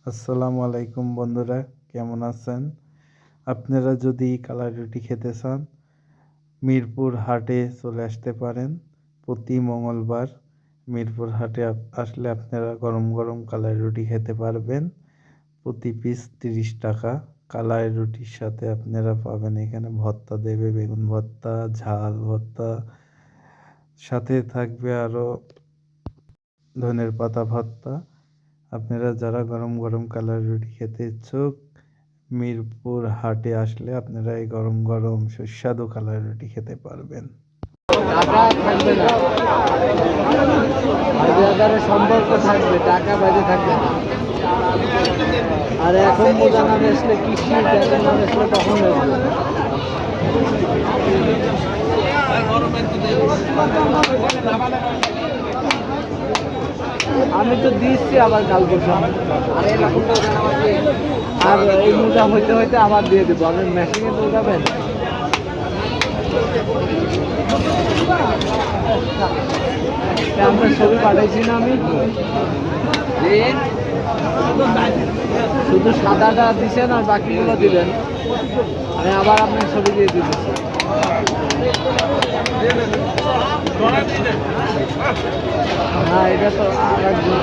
আসসালামু আলাইকুম বন্ধুরা, কেমন আছেন? আপনারা যদি কালাই রুটি খেতে চান, মিরপুর হাটে চলে আসতে পারেন। প্রতি মঙ্গলবার মিরপুর হাটে আসলে আপনারা গরম গরম কালাই রুটি খেতে পারবেন। প্রতি পিস 30 টাকা। কালাই রুটির সাথে আপনারা পাবেন এখানে ভর্তা দেবে, বেগুন ভর্তা, ঝাল ভর্তা, সাথে থাকবে আরও ধনের পাতা ভর্তা। আপনারা যারা গরম গরম কালাই রুটি খেতে ইচ্ছুক, মিরপুর হাটে আসলে আপনারা এই গরম গরম সুস্বাদু কালাই রুটি খেতে পারবেন। টাকা থাকবে না, বাজারে সম্পর্ক থাকবে, টাকা বাজে থাকবে না। আর এখন মোজা না বেসলে কৃষি বেতন না বেসলে কখন বেসবে? আমি তো দিচ্ছি আবার কাল পরশু, আর এই মোজা হইতে হইতে আবার দিয়ে দেবো। আপনি মেশিনে তো যাবেন। আপনার ছবি পাঠাইছি না আমি, শুধু সাদাটা দিচ্ছেন আর বাকিগুলো দিবেন। আমি আবার আপনার ছবি দিয়ে দিতেছি। না, এটা তো আরেকজন,